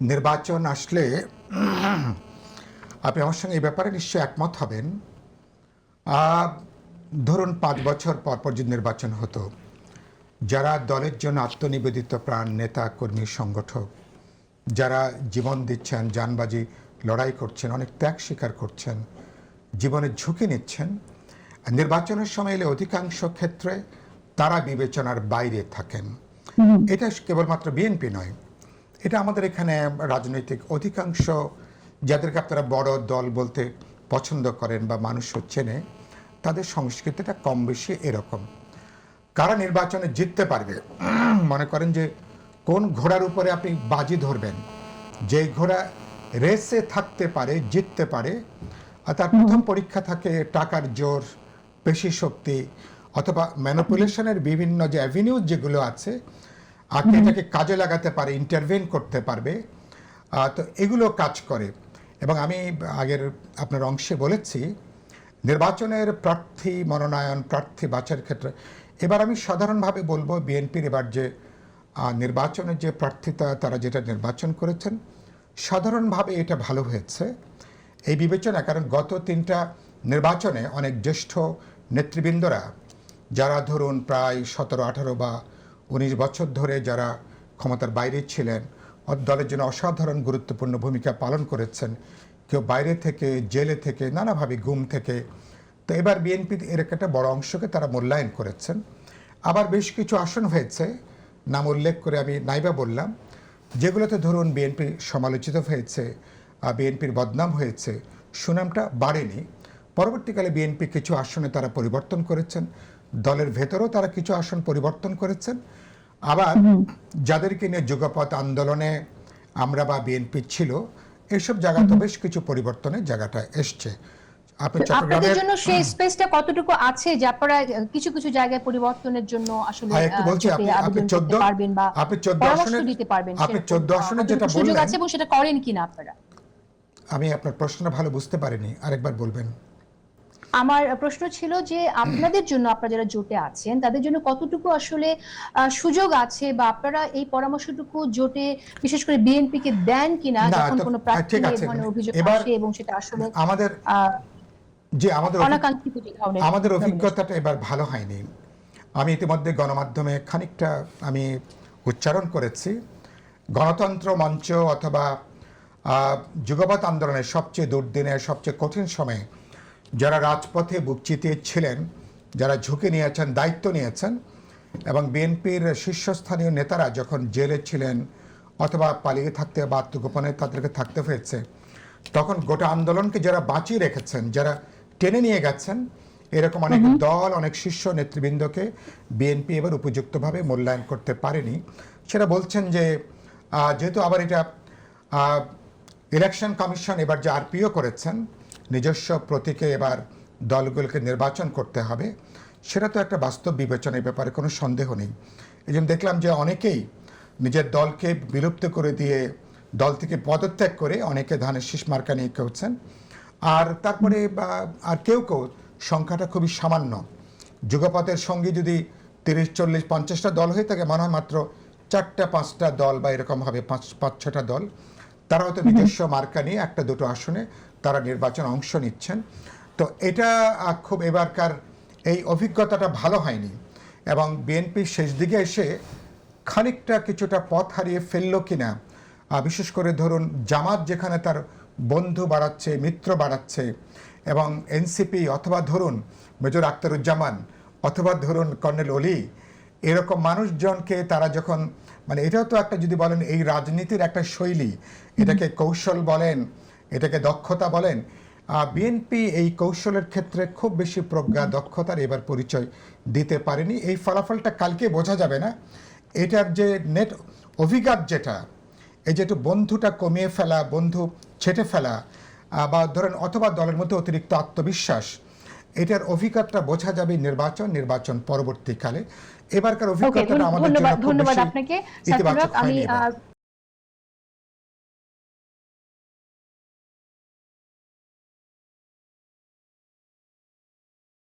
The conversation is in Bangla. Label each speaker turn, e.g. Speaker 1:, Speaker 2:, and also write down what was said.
Speaker 1: নির্বাচন আসলে আপনি আমার সঙ্গে এই ব্যাপারে নিশ্চয়ই একমত হবেন। ধরুন 5 বছর পর পর যদি নির্বাচন হতো, যারা দলের জন্য আত্মনিবেদিত প্রাণ নেতা কর্মী সংগঠক, যারা জীবন দিচ্ছেন, জানবাজি লড়াই করছেন, অনেক ত্যাগ স্বীকার করছেন, জীবনের ঝুঁকি নিচ্ছেন, নির্বাচনের সময় এলে অধিকাংশ ক্ষেত্রে তারা বিবেচনার বাইরে থাকেন। এটা কেবলমাত্র বিএনপি নয়, এটা আমাদের এখানে রাজনৈতিক অধিকাংশ যাদেরকে আপনারা বড় দল বলতে পছন্দ করেন বা মানুষ চেনে, তাদের সংস্কৃতিটা কম বেশি এরকম। কারা নির্বাচনে জিততে পারবে, মনে করেন যে কোন ঘোড়ার উপরে আপনি বাজি ধরবেন, যে ঘোড়া রেসে থাকতে পারে, জিততে পারে, আর তার প্রথম পরীক্ষা থাকে টাকার জোর, পেশি শক্তি, অথবা ম্যানিপুলেশনের বিভিন্ন যে অ্যাভিনিউজ যেগুলো আছে, আপনি এটাকে কাজে লাগাতে পারে, ইন্টারভেন করতে পারবে, তো এগুলো কাজ করে। এবং আমি আগের আপনার অংশে বলেছি, নির্বাচনের প্রার্থী মনোনয়ন, প্রার্থী বাছাইয়ের ক্ষেত্রে এবার আমি সাধারণভাবে বলবো, বিএনপির এবার যে নির্বাচনের যে প্রার্থীতা তারা যেটা নির্বাচন করেছেন, সাধারণভাবে এটা ভালো হয়েছে এই বিবেচনা। কারণ গত 3টা নির্বাচনে অনেক জ্যেষ্ঠ নেতৃবৃন্দরা, যারা ধরুন প্রায় 17, 18 বা 19 বছর ধরে যারা ক্ষমতার বাইরে ছিলেন, দলের জন্য অসাধারণ গুরুত্বপূর্ণ ভূমিকা পালন করেছেন, কেউ বাইরে থেকে, জেলে থেকে, নানাভাবে গুম থেকে। তো এবার বিএনপির এর একটা বড় অংশকে তারা মূল্যায়ন করেছেন। আবার বেশ কিছু আসন হয়েছে, নাম উল্লেখ করে আমি নাইবা বললাম, যেগুলোতে ধরুন বিএনপি সমালোচিত হয়েছে, বিএনপির বদনাম হয়েছে, সুনামটা বাড়েনি। পরবর্তীকালে বিএনপি কিছু আসনে তারা পরিবর্তন করেছেন, দলের ভেতরেও তারা কিছু আসন পরিবর্তন করেছেন। আবার যাদেরকে নিয়ে যুগপৎ আন্দোলনে আমরা বা বিএনপি ছিল, এইসব জায়গাতে বেশ কিছু পরিবর্তনের জায়গাটা এসছে।
Speaker 2: আপনাদের জন্য সেই স্পেসটা কতটুকু আছে যে আপনারা কিছু কিছু জায়গায় পরিবর্তনের জন্য আসলে
Speaker 1: একটু বলছি, আপনি 14
Speaker 2: পারবেন বা
Speaker 1: আপনি 14 আসনে
Speaker 2: দিতে পারবেন,
Speaker 1: আপনি 14 আসনে যেটা
Speaker 2: সুযোগ
Speaker 1: বললেন,
Speaker 2: আছে এবং সেটা করেন কিনা আপনারা?
Speaker 1: আমি আপনার প্রশ্নটা ভালো বুঝতে পারিনি, আরেকবার বলবেন।
Speaker 2: আমার প্রশ্ন ছিল যে আপনাদের জন্য, আপনারা যারা জোটে আছেন তাদের জন্য কতটুকু আসলে সুযোগ আছে, বা আপনারা এই পরামর্শটুকু জোটে বিশেষ করে বিএনপি কে দেন কিনা যখন কোনো প্রার্থী এই ধরনের অভিযোগ আসে এবং সেটা আসলে
Speaker 1: আমাদের
Speaker 2: অনাকাঙ্ক্ষিত যে ধরনের
Speaker 1: আমাদের অভিজ্ঞতাটা এবার ভালো হয়নি। আমি ইতিমধ্যে গণমাধ্যমে খানিকটা আমি উচ্চারণ করেছি, গণতন্ত্র মঞ্চ অথবা যুগপৎ আন্দোলনের সবচেয়ে দুর্দিনের, সবচেয়ে কঠিন সময়ে যারা রাজপথে বুক চিতিয়ে ছিলেন, যারা ঝুঁকি নিয়েছেন, দায়িত্ব নিয়েছেন, এবং বিএনপির শীর্ষস্থানীয় নেতারা যখন জেলে ছিলেন অথবা পালিয়ে থাকতে বা আত্মগোপনে তাদেরকে থাকতে হয়েছে, তখন গোটা আন্দোলনকে যারা বাঁচিয়ে রেখেছেন, যারা টেনে নিয়ে গেছেন, এরকম অনেক দল, অনেক শীর্ষ নেতৃবৃন্দকে বিএনপি এবার উপযুক্তভাবে মূল্যায়ন করতে পারেনি। সেটা বলছেন যে যেহেতু আবার এটা ইলেকশন কমিশন এবার যে আরপিও করেছেন, নিজস্ব প্রতীকে এবার দলগুলোকে নির্বাচন করতে হবে, সেটা তো একটা বাস্তব বিবেচনার ব্যাপারে কোনো সন্দেহ নেই। এই জন্য দেখলাম যে অনেকেই নিজের দলকে বিলুপ্ত করে দিয়ে, দল থেকে পদত্যাগ করে অনেকে ধানের শীষ মার্কা নিয়ে খেলছেন। আর তারপরে আর কেউ কেউ, সংখ্যাটা খুবই সামান্য, যুগপথের সঙ্গে যদি 30, 40, 50টা দল হয়ে থাকে, মনে হয় মাত্র 4টা 5টা দল বা এরকম হবে 5-6টা দল, তারা হয়তো নিজস্ব মার্কা নিয়ে 1-2 আসনে তারা নির্বাচন অংশ নিচ্ছেন। তো এটা খুব এবারকার এই অভিজ্ঞতাটা ভালো হয়নি, এবং বিএনপি শেষ দিকে এসে খানিকটা কিছুটা পথ হারিয়ে ফেললো কিনা, বিশেষ করে ধরুন জামাত যেখানে তার বন্ধু বাড়াচ্ছে, মিত্র বাড়াচ্ছে, এবং এনসিপি অথবা ধরুন মেজর আখতারুজ্জামান অথবা ধরুন কর্নেল অলি, এরকম মানুষজনকে তারা যখন, মানে এটাও তো একটা, যদি বলেন এই রাজনীতির একটা শৈলী, এটাকে কৌশল বলেন, এটাকে দক্ষতা বলেন, বিএনপি এই কৌশলের ক্ষেত্রে খুব বেশি প্রজ্ঞা, দক্ষতার এবার পরিচয় দিতে পারেনি। এই ফলাফলটা কালকে বোঝা যাবে না। এটার যে নেট অভিঘাত যেটা, এই যে একটু বন্ধুটা কমিয়ে ফেলা, বন্ধু ছেটে ফেলা, বা ধরেন অথবা দলের মধ্যে অতিরিক্ত আত্মবিশ্বাস, এটার অভিজ্ঞতা বোঝা যাবে নির্বাচন পরবর্তীকালে। এবারকার অভিজ্ঞতাটা আমাদের জন্য খুব বেশি ইতিবাচক হয়নি।